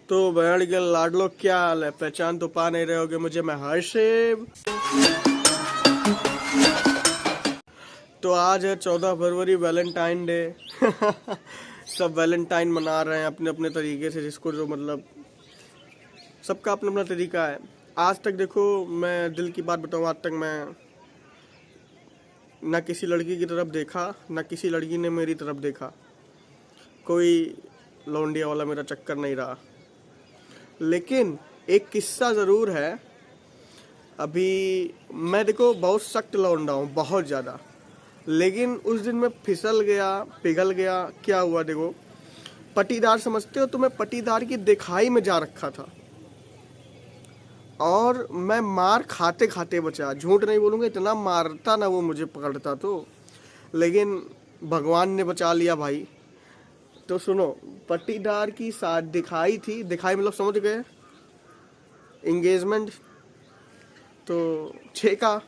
तो बहन के लाडलो, क्या हाल है? पहचान तो पा नहीं रहे होगे मुझे, मैं हर्षिव। तो आज है 14 फरवरी, वैलेंटाइन डे। सब वैलेंटाइन मना रहे हैं अपने अपने तरीके से, जिसको जो मतलब सबका अपना अपना तरीका है। आज तक देखो, मैं दिल की बात बताऊँ, आज तक मैं ना किसी लड़की की तरफ देखा, ना किसी लड़की ने मेरी तरफ देखा। कोई लौंडिया वाला मेरा चक्कर नहीं रहा। लेकिन एक किस्सा ज़रूर है। अभी मैं देखो बहुत सख्त लौंडा हूँ, बहुत ज़्यादा। लेकिन उस दिन मैं फिसल गया, पिघल गया। क्या हुआ देखो, पटीदार समझते हो? तो मैं पटीदार की दिखाई में जा रखा था और मैं मार खाते खाते बचा। झूठ नहीं बोलूँगा, इतना मारता ना वो मुझे पकड़ता तो, लेकिन भगवान ने बचा लिया भाई। तो सुनो, पटीदार की साथ दिखाई थी, दिखाई मतलब समझ गए, एंगेजमेंट। तो छेका।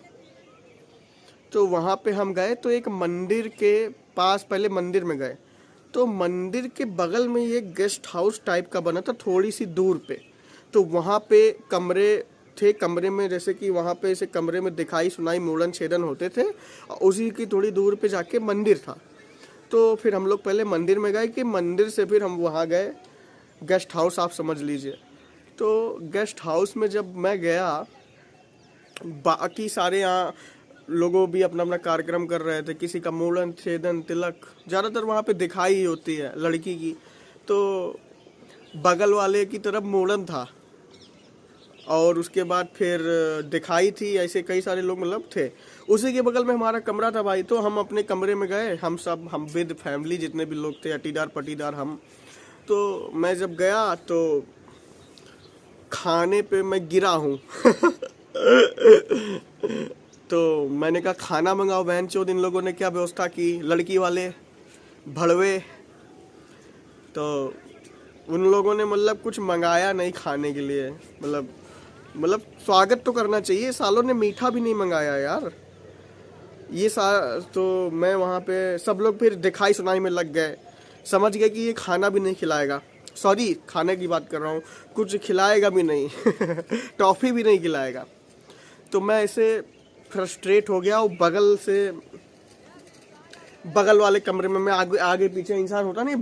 तो वहाँ पे हम गए, तो एक मंदिर के पास, पहले मंदिर में गए, तो मंदिर के बगल में ये गेस्ट हाउस टाइप का बना था, थोड़ी सी दूर पे। तो वहाँ पे कमरे थे, कमरे में जैसे कि वहाँ पे ऐसे कमरे में दिखाई सुनाई मूड़न छेदन होते थे, और उसी की थोड़ी दूर पे जाके मंदिर था। तो फिर हम लोग पहले मंदिर में गए, कि मंदिर से फिर हम वहाँ गए गेस्ट हाउस, आप समझ लीजिए। तो गेस्ट हाउस में जब मैं गया, बाकी सारे यहाँ लोगों भी अपना अपना कार्यक्रम कर रहे थे, किसी का मूड़न छेदन तिलक, ज़्यादातर वहाँ पे दिखाई ही होती है लड़की की। तो बगल वाले की तरफ मूड़न था, और उसके बाद फिर दिखाई थी, ऐसे कई सारे लोग मतलब थे। उसी के बगल में हमारा कमरा था भाई। तो हम अपने कमरे में गए, हम विद फैमिली जितने भी लोग थे, अटीदार पटीदार हम। तो मैं जब गया तो खाने पे मैं गिरा हूँ। तो मैंने कहा खाना मंगाओ। बहन चोद, इन लोगों ने क्या व्यवस्था की, लड़की वाले भड़वे। तो उन लोगों ने मतलब कुछ मंगाया नहीं खाने के लिए। मतलब स्वागत तो करना चाहिए, सालों ने मीठा भी नहीं मंगाया यार। तो मैं वहाँ पे, सब लोग फिर दिखाई सुनाई में लग गए, समझ गए कि ये खाना भी नहीं खिलाएगा। सॉरी, खाने की बात कर रहा हूँ, कुछ खिलाएगा भी नहीं। टॉफ़ी भी नहीं खिलाएगा। तो मैं ऐसे फ्रस्ट्रेट हो गया, और बगल वाले कमरे में मैं आगे आगे पीछे, इंसान होता नहीं,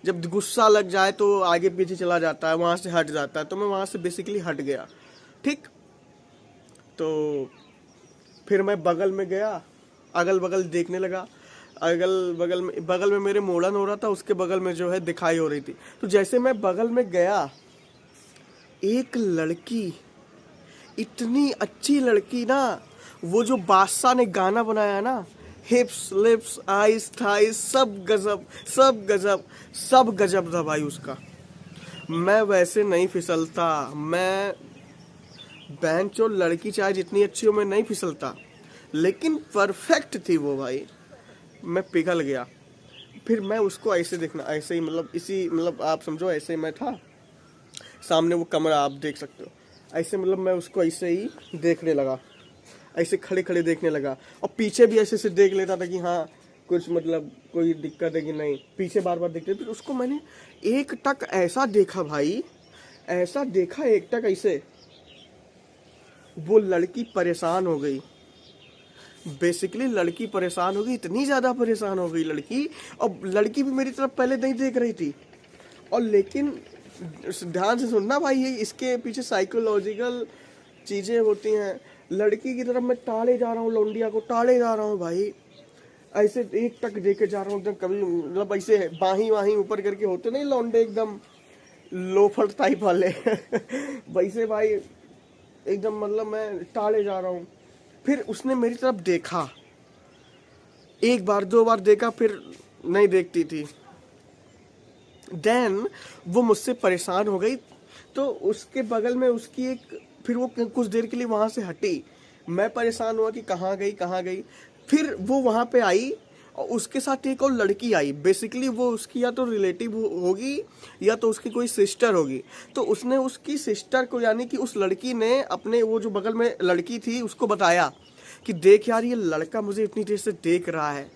जब गुस्सा लग जाए तो आगे पीछे चला जाता है, वहाँ से हट जाता है। तो मैं वहाँ से बेसिकली हट गया। ठीक। तो फिर मैं बगल में गया, अगल बगल देखने लगा। बगल में मेरे मोड़न हो रहा था, उसके बगल में जो है दिखाई हो रही थी। तो जैसे मैं बगल में गया, एक लड़की, इतनी अच्छी लड़की ना, वो जो बादशाह ने गाना बनाया ना, हिप्स लिप्स आइस थाइस, सब गजब, सब गजब, सब गजब था भाई उसका। मैं वैसे नहीं फिसलता, मैं बेंचो लड़की चाहे जितनी अच्छी हो, मैं नहीं फिसलता, लेकिन परफेक्ट थी वो भाई। मैं पिघल गया। फिर मैं उसको ऐसे देखना, ऐसे ही मतलब इसी मतलब आप समझो, ऐसे ही मैं था, सामने वो कमरा आप देख सकते हो, ऐसे मतलब मैं उसको ऐसे ही देखने लगा, ऐसे खड़े खड़े देखने लगा, और पीछे भी ऐसे से देख लेता था कि हाँ कुछ मतलब कोई दिक्कत है कि नहीं, पीछे बार बार देखते। फिर उसको मैंने एक टक ऐसा देखा भाई, ऐसा देखा एक टक ऐसे, वो लड़की परेशान हो गई। बेसिकली लड़की परेशान हो गई, इतनी ज़्यादा परेशान हो गई लड़की। और लड़की भी मेरी तरफ पहले नहीं देख रही थी, और लेकिन ध्यान से सुनना भाई, ये इसके पीछे साइकोलॉजिकल चीज़ें होती हैं। लड़की की तरफ मैं टाले जा रहा हूँ, लौंडिया को टाले जा रहा हूँ भाई, ऐसे एक टक देखे जा रहा हूँ एकदम, कभी मतलब ऐसे बाही वाही ऊपर करके होते नहीं लौंडे, एकदम लोफर टाइप वाले। वैसे भाई एकदम मतलब मैं टाले जा रहा हूँ। फिर उसने मेरी तरफ देखा, एक बार दो बार देखा, फिर नहीं देखती थी। देन वो मुझसे परेशान हो गई। तो उसके बगल में उसकी एक, फिर वो कुछ देर के लिए वहाँ से हटी। मैं परेशान हुआ कि कहाँ गई कहाँ गई। फिर वो वहाँ पे आई, और उसके साथ एक और लड़की आई। बेसिकली वो उसकी या तो रिलेटिव होगी, या तो उसकी कोई सिस्टर होगी। तो उसने उसकी सिस्टर को, यानी कि उस लड़की ने अपने वो जो बगल में लड़की थी उसको बताया कि देख यार, ये लड़का मुझे इतनी देर से देख रहा है,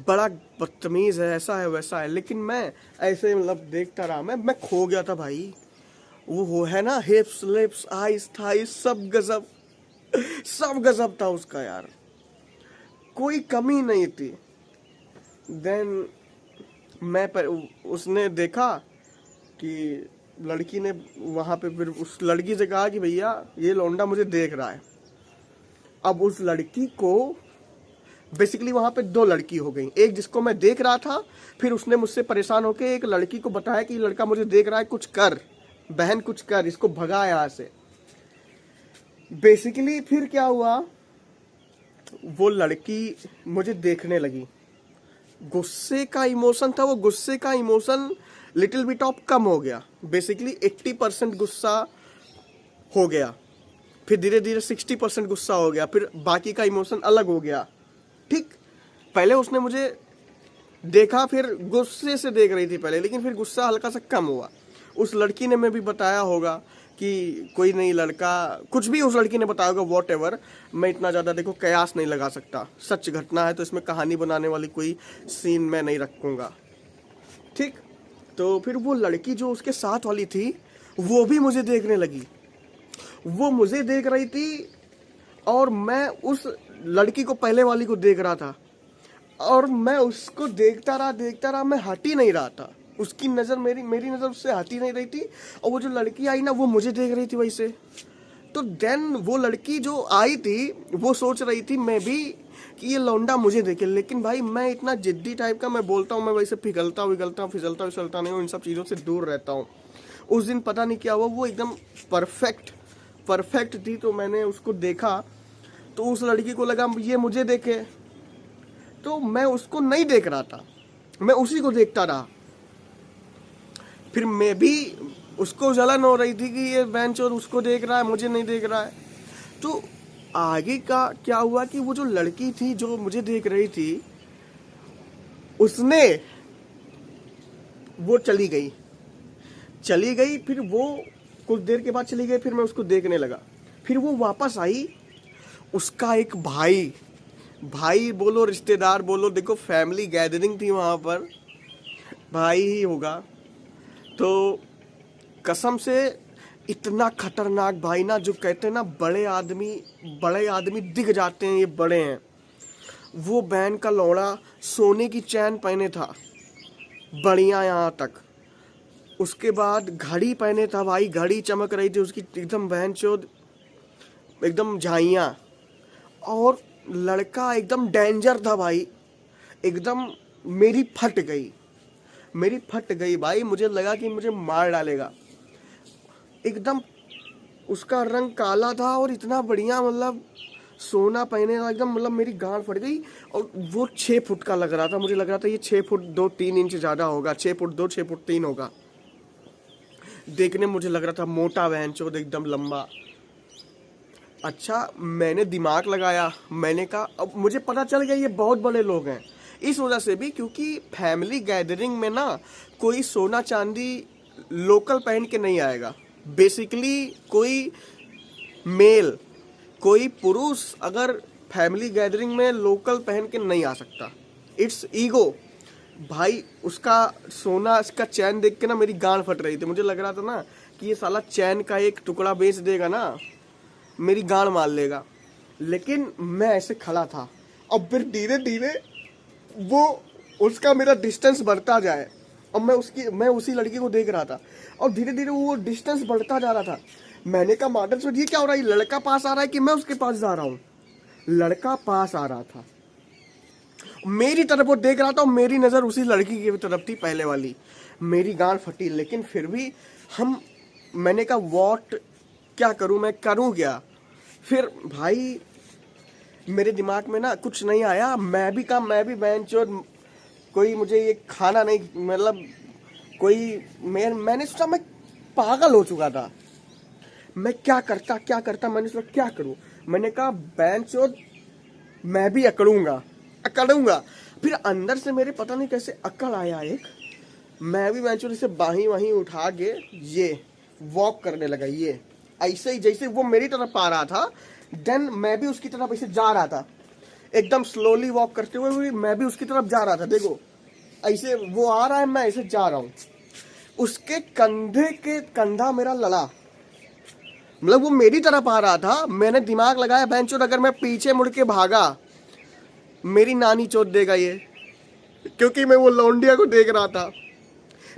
बड़ा बदतमीज है, ऐसा है वैसा है। लेकिन मैं ऐसे मतलब देखता रहा, मैं खो गया था भाई। वो है ना, हिप्स लिप्स आइस थाइस सब गजब, सब गजब था उसका यार, कोई कमी नहीं थी। देन उसने देखा कि लड़की ने वहां पे, फिर उस लड़की से कहा कि भैया ये लौंडा मुझे देख रहा है। अब उस लड़की को बेसिकली वहां पे दो लड़की हो गई, एक जिसको मैं देख रहा था, फिर उसने मुझसे परेशान होकर एक लड़की को बताया कि लड़का मुझे देख रहा है, कुछ कर बहन, कुछ कर, इसको भगा यहाँ से। बेसिकली फिर क्या हुआ, वो लड़की मुझे देखने लगी, गुस्से का इमोशन था, वो गुस्से का इमोशन लिटिल बिट ऑफ कम हो गया, बेसिकली 80% गुस्सा हो गया, फिर धीरे धीरे 60% गुस्सा हो गया, फिर बाकी का इमोशन अलग हो गया। ठीक, पहले उसने मुझे देखा, फिर गुस्से से देख रही थी पहले, लेकिन फिर गुस्सा हल्का सा कम हुआ। उस लड़की ने मैं भी बताया होगा कि कोई नहीं लड़का, कुछ भी उस लड़की ने बताया होगा, वॉट एवर, मैं इतना ज़्यादा देखो कयास नहीं लगा सकता, सच घटना है तो इसमें कहानी बनाने वाली कोई सीन मैं नहीं रखूँगा। ठीक, तो फिर वो लड़की जो उसके साथ वाली थी वो भी मुझे देखने लगी, वो मुझे देख रही थी और मैं उस लड़की को, पहले वाली को देख रहा था, और मैं उसको देखता रहा, मैं हट ही नहीं रहा था, उसकी नज़र मेरी नज़र उससे हटी नहीं रही थी, और वो जो लड़की आई ना वो मुझे देख रही थी वैसे। तो देन वो लड़की जो आई थी वो सोच रही थी मैं भी कि ये लौंडा मुझे देखे, लेकिन भाई मैं इतना जिद्दी टाइप का, मैं बोलता हूँ, मैं वैसे पिघलता फिसलता नहीं हूँ, इन सब चीज़ों से दूर रहता हूँ। उस दिन पता नहीं क्या हुआ, वो एकदम परफेक्ट थी, तो मैंने उसको देखा, तो उस लड़की को लगा ये मुझे देखे, तो मैं उसको नहीं देख रहा था, मैं उसी को देखता रहा। फिर मैं भी, उसको जलन हो रही थी कि ये बेंचोर उसको देख रहा है, मुझे नहीं देख रहा है। तो आगे का क्या हुआ कि वो जो लड़की थी जो मुझे देख रही थी, उसने, वो चली गई, फिर वो कुछ देर के बाद चली गई, फिर मैं उसको देखने लगा, फिर वो वापस आई, उसका एक भाई बोलो रिश्तेदार बोलो, देखो फैमिली गैदरिंग थी वहाँ पर, भाई ही होगा, तो कसम से इतना खतरनाक भाई ना, जो कहते हैं ना बड़े आदमी दिख जाते हैं, ये बड़े हैं। वो बहन का लौड़ा सोने की चैन पहने था बढ़िया यहाँ तक, उसके बाद घड़ी पहने था भाई, घड़ी चमक रही थी उसकी एकदम बहनचोद, एकदम झाइयाँ, और लड़का एकदम डेंजर था भाई, एकदम मेरी फट गई भाई, मुझे लगा कि मुझे मार डालेगा। एकदम उसका रंग काला था और इतना बढ़िया, मतलब सोना पहने था एकदम, मतलब मेरी गांड फट गई। और वो 6 फुट का लग रहा था, मुझे लग रहा था ये 6 फुट 2-3 इंच ज़्यादा होगा, 6 फुट 2 6 फुट 3 होगा। देखने मुझे लग रहा था मोटा बहनचोद, एकदम लंबा। अच्छा, मैंने दिमाग लगाया, मैंने कहा अब मुझे पता चल गया ये बहुत बड़े लोग हैं, इस वजह से भी क्योंकि फैमिली गैदरिंग में ना कोई सोना चांदी लोकल पहन के नहीं आएगा। बेसिकली कोई मेल, कोई पुरुष अगर फैमिली गैदरिंग में लोकल पहन के नहीं आ सकता, इट्स ईगो भाई। उसका सोना, इसका चैन देख के ना मेरी गांड फट रही थी, मुझे लग रहा था ना कि ये साला चैन का एक टुकड़ा बेच देगा ना, मेरी गांड मार लेगा। लेकिन मैं ऐसे खड़ा था, अब फिर धीरे धीरे वो उसका मेरा डिस्टेंस बढ़ता जाए, और मैं उसी लड़की को देख रहा था, और धीरे धीरे वो डिस्टेंस बढ़ता जा रहा था। मैंने कहा मादर चोद ये क्या हो रहा है, लड़का पास आ रहा है कि मैं उसके पास जा रहा हूँ। लड़का पास आ रहा था, मेरी तरफ वो देख रहा था, और मेरी नज़र उसी लड़की की तरफ थी पहले वाली। मेरी गांड फटी, लेकिन फिर भी मैंने कहा वॉट, क्या करूँ, मैं करूँ क्या। फिर भाई मेरे दिमाग में ना कुछ नहीं आया, मैं भी बेंचोद, कोई मुझे ये खाना नहीं, मतलब कोई, मैंने सोचा मैं पागल हो चुका था, मैं क्या करता, मैंने सोचा क्या करूं। मैंने कहा बेंचोद मैं भी अकड़ूंगा। फिर अंदर से मेरे पता नहीं कैसे अकड़ आया एक, मैं भी बेंचोद इसे बाही वहीं उठा के ये वॉक करने लगा, ये ऐसे ही जैसे वो मेरी तरफ आ रहा था, देन मैं भी उसकी तरफ ऐसे जा रहा था, एकदम स्लोली वॉक करते हुए मैं भी उसकी तरफ जा रहा था। देखो ऐसे वो आ रहा है, मैं ऐसे जा रहा हूँ। उसके कंधे के कंधा मेरा लड़ा, मतलब वो मेरी तरफ आ रहा था, मैंने दिमाग लगाया बेंचों, अगर मैं पीछे मुड़ के भागा मेरी नानी चोट देगा ये, क्योंकि मैं वो लौंडिया को देख रहा था,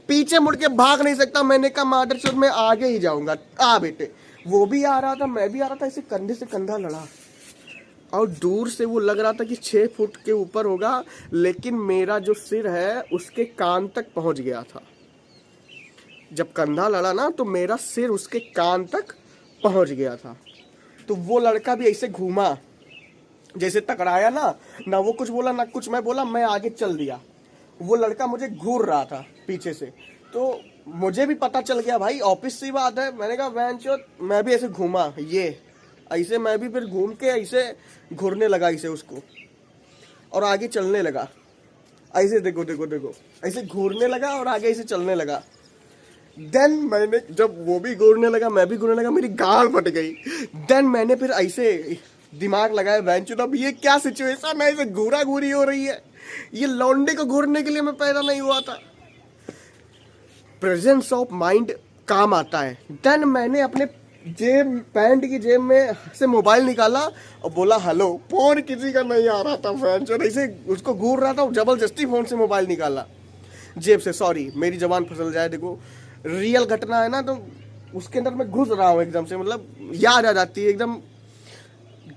पीछे मुड़ के भाग नहीं सकता। मैंने कहा मादर चोट मैं आगे ही जाऊंगा, आ बेटे। वो भी आ रहा था, मैं भी आ रहा था, इसे कंधे से कंधा लड़ा और दूर से वो लग रहा था कि 6 फुट के ऊपर होगा, लेकिन मेरा जो सिर है उसके कान तक पहुंच गया था। जब कंधा लड़ा ना तो मेरा सिर उसके कान तक पहुंच गया था। तो वो लड़का भी ऐसे घूमा, जैसे टकराया ना, ना वो कुछ बोला ना कुछ मैं बोला, मैं आगे चल दिया। वो लड़का मुझे घूर रहा था पीछे से, तो मुझे भी पता चल गया भाई, ऑफिस सी बात है। मैंने कहा वैनचोद, मैं भी ऐसे घूमा, ये ऐसे मैं भी फिर घूम के ऐसे घूरने लगा इसे उसको, और आगे चलने लगा। ऐसे देखो देखो देखो, ऐसे घूरने लगा और आगे ऐसे चलने लगा। देन मैंने, जब वो भी घूरने लगा मैं भी घूरने लगा, मेरी गाल फट गई। देन मैंने फिर ऐसे दिमाग लगाया, बेंचो अब ये क्या सिचुएशन है, ऐसे घूरा घूरी हो रही है, ये लौंडे को घूरने के लिए मैं पैदा नहीं हुआ था। प्रेजेंस ऑफ माइंड काम आता है। देन मैंने अपने जेब, पैंट की जेब में से मोबाइल निकाला और बोला हेलो। फोन किसी का नहीं आ रहा था, बेंचो ऐसे उसको घूर रहा था, जबरदस्ती फोन से मोबाइल निकाला जेब से। सॉरी मेरी जबान फिसल जाए, देखो रियल घटना है ना, तो उसके अंदर मैं घुस रहा हूँ एकदम से, मतलब याद आ जाती है एकदम,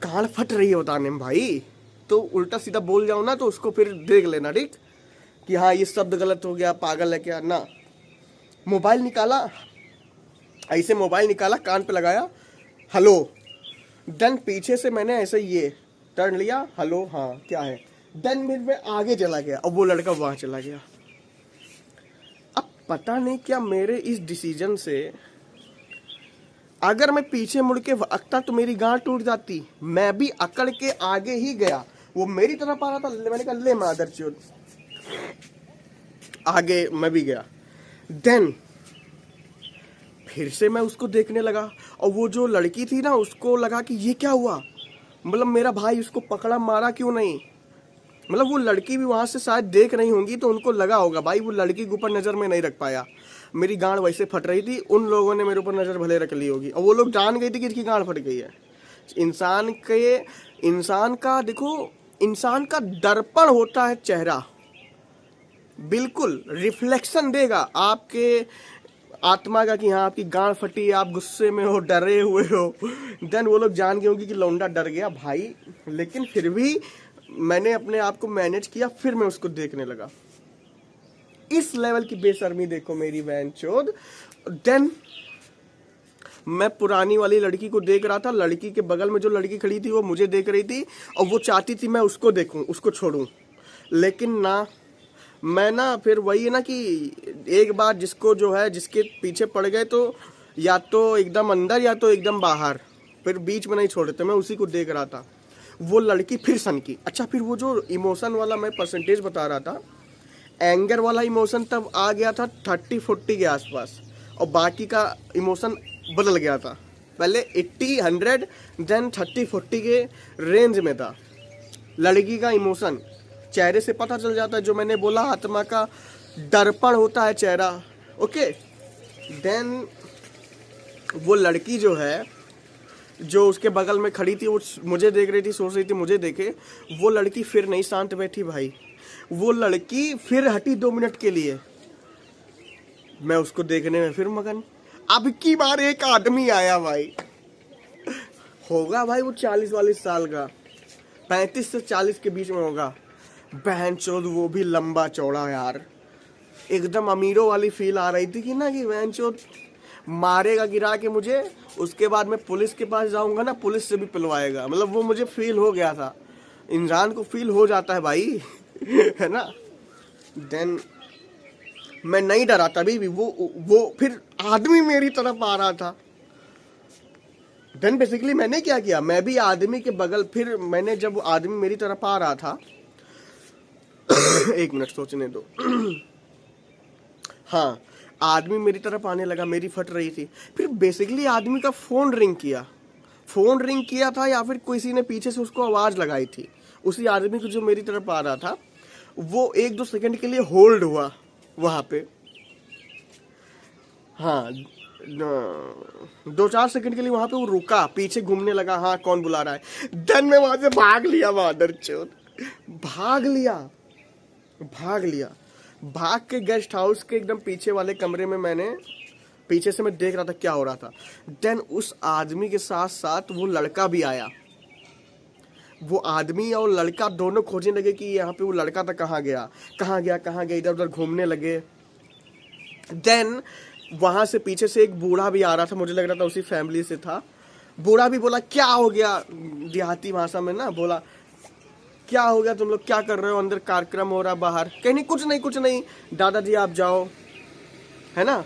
गाल फट रही है बताने में भाई। तो उल्टा सीधा बोल जाऊँ ना तो उसको फिर देख लेना, ठीक, कि हाँ ये शब्द गलत हो गया, पागल है क्या ना। मोबाइल निकाला, ऐसे मोबाइल निकाला, कान पे लगाया, हेलो। देन पीछे से मैंने ऐसे ये टर्न लिया, हेलो हाँ क्या है। देन फिर मैं आगे चला गया और वो लड़का वहां चला गया। अब पता नहीं क्या मेरे इस डिसीजन से, अगर मैं पीछे मुड़ के भागता तो मेरी गांठ टूट जाती। मैं भी अकड़ के आगे ही गया, वो मेरी तरफ आ रहा था, मैंने कहा ले मादर चोद, आगे मैं भी गया। देन फिर से मैं उसको देखने लगा, और वो जो लड़की थी ना उसको लगा कि ये क्या हुआ, मतलब मेरा भाई उसको पकड़ा मारा क्यों नहीं। मतलब वो लड़की भी वहां से शायद देख रही होंगी, तो उनको लगा होगा भाई वो लड़की के ऊपर नजर में नहीं रख पाया। मेरी गांड वैसे फट रही थी, उन लोगों ने मेरे ऊपर नजर भले रख ली होगी, और वो लोग जान गए थे कि इसकी गांड फट गई है। इंसान का देखो, इंसान का दर्पण होता है चेहरा, बिल्कुल रिफ्लेक्शन देगा आपके आत्मा का कि हाँ आपकी गांड फटी है, आप गुस्से में हो, डरे हुए हो। देन वो लोग जान गए होंगे कि लौंडा डर गया भाई। लेकिन फिर भी मैंने अपने आप को मैनेज किया, फिर मैं उसको देखने लगा। इस लेवल की बेशर्मी देखो मेरी बहन चोद। देन मैं पुरानी वाली लड़की को देख रहा था, लड़की के बगल में जो लड़की खड़ी थी वो मुझे देख रही थी, और वो चाहती थी मैं उसको देखूं, उसको छोड़ूं, लेकिन ना, मैं ना फिर वही है ना कि एक बार जिसको जो है जिसके पीछे पड़ गए तो या तो एकदम अंदर या तो एकदम बाहर, फिर बीच में नहीं छोड़ते। मैं उसी को देख रहा था, वो लड़की फिर सनकी। अच्छा, फिर वो जो इमोशन वाला मैं परसेंटेज बता रहा था, एंगर वाला इमोशन तब आ गया था 30-40 के आसपास, और बाकी का इमोशन बदल गया था। पहले 80-100, देन 30-40 के रेंज में था। लड़की का इमोशन चेहरे से पता चल जाता है, जो मैंने बोला आत्मा का दर्पण होता है चेहरा, ओके। देन वो लड़की जो है, जो उसके बगल में खड़ी थी, वो मुझे देख रही थी, सोच रही थी मुझे देखे। वो लड़की फिर नहीं शांत बैठी भाई, वो लड़की फिर हटी 2 मिनट के लिए। मैं उसको देखने में फिर मगन। अब की बार एक आदमी आया भाई, होगा भाई वो 40-40 साल का, 35 से 40 के बीच में होगा। बहन चोद वो भी लंबा चौड़ा यार, एकदम अमीरों वाली फील आ रही थी कि ना कि बहन चोद मारेगा गिरा के मुझे, उसके बाद मैं पुलिस के पास जाऊंगा ना, पुलिस से भी पिलवाएगा। मतलब वो मुझे फील हो गया था, इंसान को फील हो जाता है भाई है ना। देन मैं नहीं डरा तभी भी, वो फिर आदमी मेरी तरफ आ रहा था। देन बेसिकली मैंने क्या किया, मैं भी आदमी के बगल, फिर मैंने जब आदमी मेरी तरफ आ रहा था एक मिनट सोचने दो हाँ, आदमी मेरी तरफ आने लगा, मेरी फट रही थी। फिर बेसिकली आदमी का फोन रिंग किया था, या फिर किसी ने पीछे से उसको आवाज लगाई थी। उसी आदमी को जो मेरी तरफ आ रहा था, वो 1-2 सेकंड के लिए होल्ड हुआ वहां पे। हाँ, 2-4 सेकंड के लिए वहां पे वो रुका, पीछे घूमने लगा, हाँ कौन बुला रहा है। देन मैं वहां से भाग लिया, मादरचोद, भाग लिया, भाग लिया। भाग के गेस्ट हाउस के एकदम पीछे वाले कमरे में मैंने पीछे से मैं देख रहा था क्या हो रहा था। देन उस आदमी के साथ साथ वो लड़का भी आया। वो आदमी और लड़का दोनों खोजने लगे कि यहाँ पे वो लड़का था, कहाँ गया कहाँ गया कहाँ गया, इधर उधर घूमने लगे। देन वहां से पीछे से एक बूढ़ा भी आ रहा था, मुझे लग रहा था उसी फैमिली से था। बूढ़ा भी बोला क्या हो गया, देहाती भाषा में ना बोला, क्या हो गया, तुम लोग क्या कर रहे हो, अंदर कार्यक्रम हो रहा बाहर। कहीं नहीं, कुछ नहीं कुछ नहीं, दादाजी आप जाओ, है ना।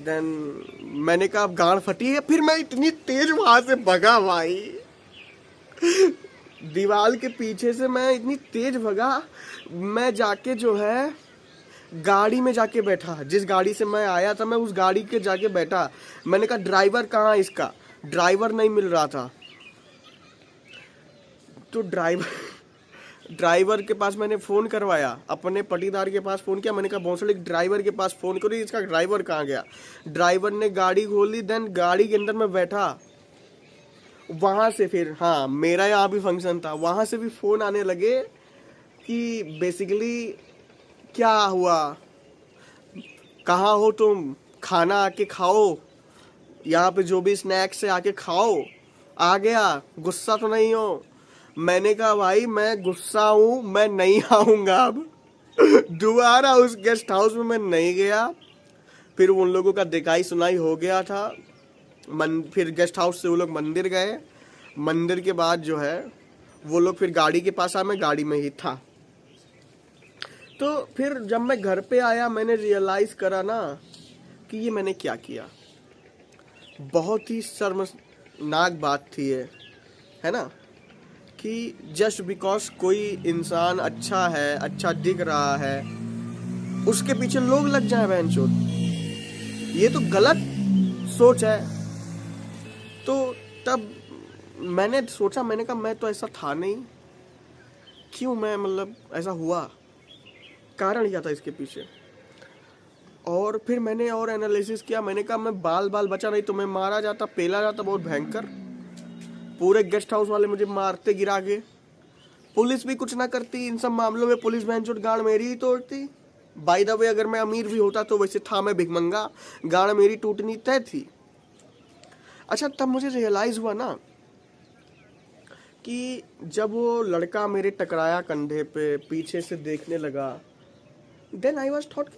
देन मैंने कहा अब गांड फटी है। फिर मैं इतनी तेज वहां से भगा भाई, दीवार के पीछे से मैं इतनी तेज भगा, मैं जाके जो है गाड़ी में जाके बैठा। जिस गाड़ी से मैं आया था मैं उस गाड़ी के जाके बैठा। मैंने कहा ड्राइवर कहाँ है इसका, ड्राइवर नहीं मिल रहा था। तो ड्राइवर के पास मैंने फ़ोन करवाया, अपने पटीदार के पास फ़ोन किया। मैंने कहा भोसड़ी ड्राइवर के पास फ़ोन करो, इसका ड्राइवर कहाँ गया। ड्राइवर ने गाड़ी खोली, देन गाड़ी के अंदर मैं बैठा। वहाँ से फिर, हाँ मेरा यहाँ भी फंक्शन था, वहाँ से भी फ़ोन आने लगे कि बेसिकली क्या हुआ, कहाँ हो तुम, खाना आके खाओ, यहाँ पे जो भी स्नैक्स है आके खाओ। आ गया, गुस्सा तो नहीं हो। मैंने कहा भाई मैं गुस्सा हूँ, मैं नहीं आऊँगा अब। दोबारा उस गेस्ट हाउस में मैं नहीं गया। फिर उन लोगों का दिखाई सुनाई हो गया था। फिर गेस्ट हाउस से वो लोग मंदिर गए। मंदिर के बाद जो है वो लोग फिर गाड़ी के पास आए, मैं गाड़ी में ही था। तो फिर जब मैं घर पे आया मैंने रियलाइज़ करा ना कि ये मैंने क्या किया। बहुत ही शर्मनाक बात थी ये, है ना, कि जस्ट बिकॉज कोई इंसान अच्छा है, अच्छा दिख रहा है, उसके पीछे लोग लग जाए बहनचोद, ये तो गलत सोच है। तो तब मैंने सोचा, मैंने कहा मैं तो ऐसा था नहीं, क्यों मैं मतलब ऐसा हुआ, कारण क्या था इसके पीछे। और फिर मैंने और एनालिसिस किया। मैंने कहा मैं बाल बचा नहीं तो मैं मारा जाता, पेला जाता बहुत भयंकर। पूरे गेस्ट हाउस वाले मुझे मारते गिरा के, पुलिस भी कुछ ना करती इन सब मामलों में। पुलिस बहनचोद गाड़ मेरी ही तोड़ती। बाय द वे अगर मैं अमीर भी होता तो वैसे था मैं भिखमंगा, गाड़ मेरी टूटनी तय थी। अच्छा, तब मुझे रियलाइज हुआ ना कि जब वो लड़का मेरे टकराया कंधे पे, पीछे से देखने लगा, देन आई वाज थॉट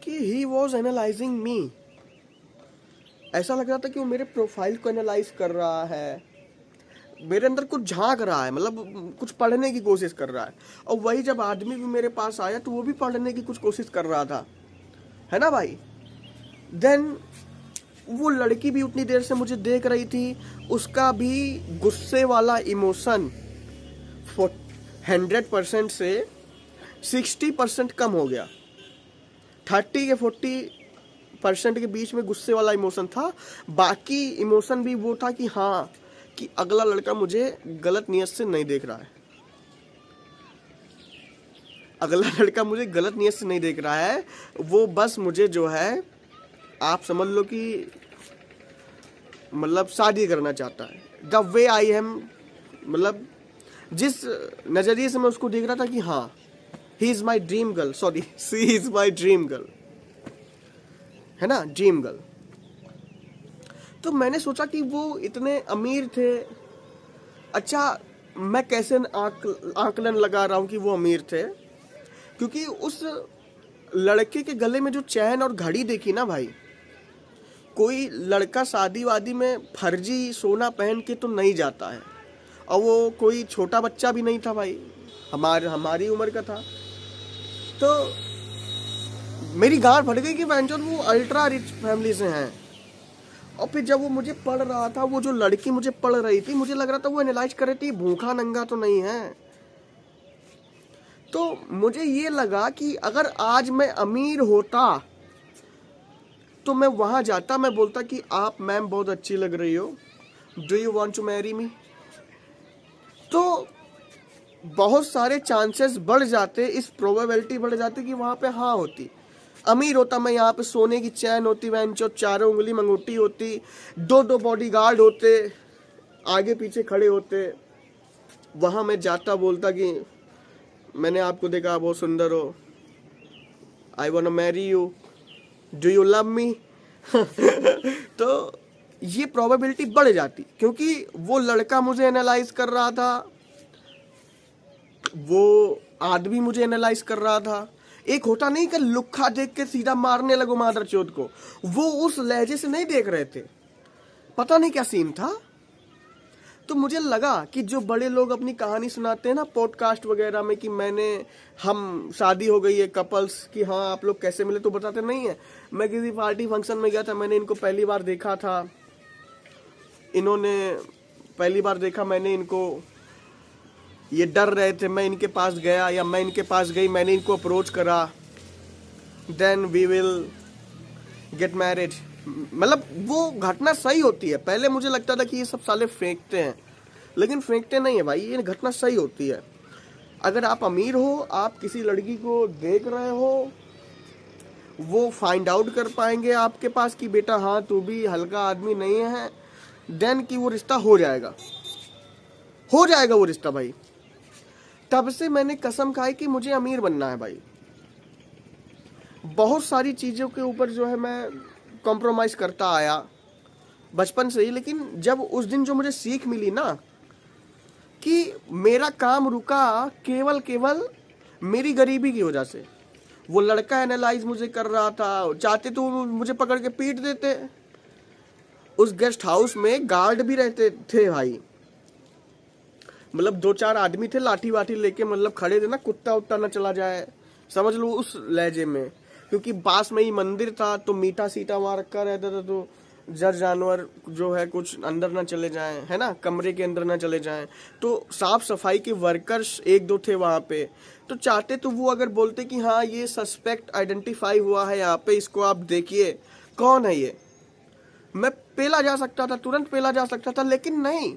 कि ही वॉज एनालाइजिंग मी। ऐसा लग रहा था कि वो मेरे प्रोफाइल को एनालाइज कर रहा है, मेरे अंदर कुछ झांक रहा है, मतलब कुछ पढ़ने की कोशिश कर रहा है। और वही जब आदमी भी मेरे पास आया तो वो भी पढ़ने की कुछ कोशिश कर रहा था, है ना भाई। देन वो लड़की भी उतनी देर से मुझे देख रही थी, उसका भी गुस्से वाला इमोशन 100% से 60% कम हो गया। 30 के 40% के बीच में गुस्से वाला इमोशन था। बाकी इमोशन भी वो था कि हाँ, कि अगला लड़का मुझे गलत नियत से नहीं देख रहा है, अगला लड़का मुझे गलत नियत से नहीं देख रहा है, वो बस मुझे जो है आप समझ लो कि मतलब शादी करना चाहता है। द वे आई एम, मतलब जिस नज़रिए से मैं उसको देख रहा था कि हाँ he is my dream girl, sorry she is my dream girl, है ना, ड्रीम गर्ल। तो मैंने सोचा कि वो इतने अमीर थे। अच्छा, मैं कैसे आकलन लगा रहा हूँ कि वो अमीर थे, क्योंकि उस लड़के के गले में जो चैन और घड़ी देखी ना भाई, कोई लड़का शादी वादी में फर्जी सोना पहन के तो नहीं जाता है। और वो कोई छोटा बच्चा भी नहीं था भाई, हमारी उम्र का था। तो मेरी गांड फट गई कि बहनचोद वो अल्ट्रा रिच फैमिली से हैं। और फिर जब वो मुझे पढ़ रहा था, वो जो लड़की मुझे पढ़ रही थी, मुझे लग रहा था वो एनालाइज कर रही थी भूखा नंगा तो नहीं है। तो मुझे ये लगा कि अगर आज मैं अमीर होता तो मैं वहां जाता, मैं बोलता कि आप मैम बहुत अच्छी लग रही हो, do you want to marry me. तो बहुत सारे चांसेस बढ़ जाते, इस प्रोबेबिलिटी बढ़ जाती कि वहां पे हाँ होती। अमीर होता मैं यहाँ पे सोने की चैन होती, बेंचो चारों उंगली मंगूटी होती, दो दो बॉडीगार्ड होते, आगे पीछे खड़े होते, वहां मैं जाता बोलता कि मैंने आपको देखा, बहुत सुंदर हो, I want marry you, do you love me. तो ये प्रोबेबिलिटी बढ़ जाती, क्योंकि वो लड़का मुझे एनालाइज कर रहा था, वो आदमी मुझे एनालाइज कर रहा था। एक होता नहीं कि लुक्खा देख के सीधा मारने लगो मादर चोद को, वो उस लहजे से नहीं देख रहे थे, पता नहीं क्या सीन था। तो मुझे लगा कि जो बड़े लोग अपनी कहानी सुनाते हैं ना पॉडकास्ट वगैरह में, कि हम शादी हो गई है कपल्स की, हाँ आप लोग कैसे मिले, तो बताते नहीं है। मैं किसी पार्टी फंक्शन में गया था, मैंने इनको पहली बार देखा था, इन्होंने पहली बार देखा मैंने इनको, ये डर रहे थे, मैं इनके पास गया या मैं इनके पास गई, मैंने इनको अप्रोच करा, then we will get married. मतलब वो घटना सही होती है। पहले मुझे लगता था कि ये सब साले फेंकते हैं, लेकिन फेंकते नहीं है भाई, ये घटना सही होती है। अगर आप अमीर हो, आप किसी लड़की को देख रहे हो, वो फाइंड आउट कर पाएंगे आपके पास कि बेटा हाँ तू भी हल्का आदमी नहीं है, देन कि वो रिश्ता हो जाएगा वो रिश्ता भाई। तब से मैंने कसम खाई कि मुझे अमीर बनना है भाई। बहुत सारी चीज़ों के ऊपर जो है मैं कॉम्प्रोमाइज़ करता आया बचपन से ही, लेकिन जब उस दिन जो मुझे सीख मिली ना कि मेरा काम रुका केवल मेरी गरीबी की वजह से। वो लड़का एनालाइज मुझे कर रहा था, चाहते तो मुझे पकड़ के पीट देते। उस गेस्ट हाउस में गार्ड भी रहते थे भाई, मतलब 2-4 आदमी थे लाठी वाठी लेके, मतलब खड़े थे ना, कुत्ता उत्ता ना चला जाए, समझ लो उस लहजे में। क्योंकि पास में ही मंदिर था, तो मीठा सीटा वहाँ रखा रहता था, तो जर जानवर जो है कुछ अंदर ना चले जाएं, है ना, कमरे के अंदर ना चले जाएं। तो साफ सफाई के वर्कर्स 1-2 थे वहाँ पे। तो चाहते तो वो अगर बोलते कि हाँ ये सस्पेक्ट आइडेंटिफाई हुआ है यहाँ पे, इसको आप देखिए कौन है ये, मैं पेला जा सकता था, तुरंत पेला जा सकता था, लेकिन नहीं।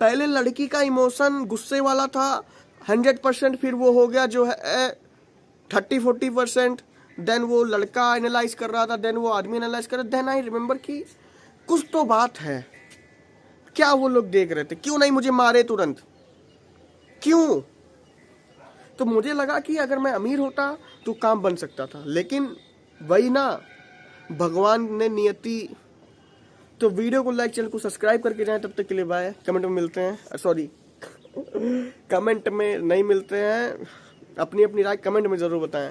पहले लड़की का इमोशन गुस्से वाला था 100%, फिर वो हो गया जो है 30-40%, देन वो लड़का एनालाइज कर रहा था, देन वो आदमी एनालाइज कर रहा था, देन आई रिमेम्बर कि कुछ तो बात है। क्या वो लोग देख रहे थे, क्यों नहीं मुझे मारे तुरंत, क्यों? तो मुझे लगा कि अगर मैं अमीर होता तो काम बन सकता था, लेकिन वही ना, भगवान ने नियति। तो वीडियो को लाइक, चैनल को सब्सक्राइब करके जाएं। तब तक के लिए बाय। कमेंट में मिलते हैं, सॉरी कमेंट में नहीं मिलते हैं, अपनी अपनी राय कमेंट में ज़रूर बताएं।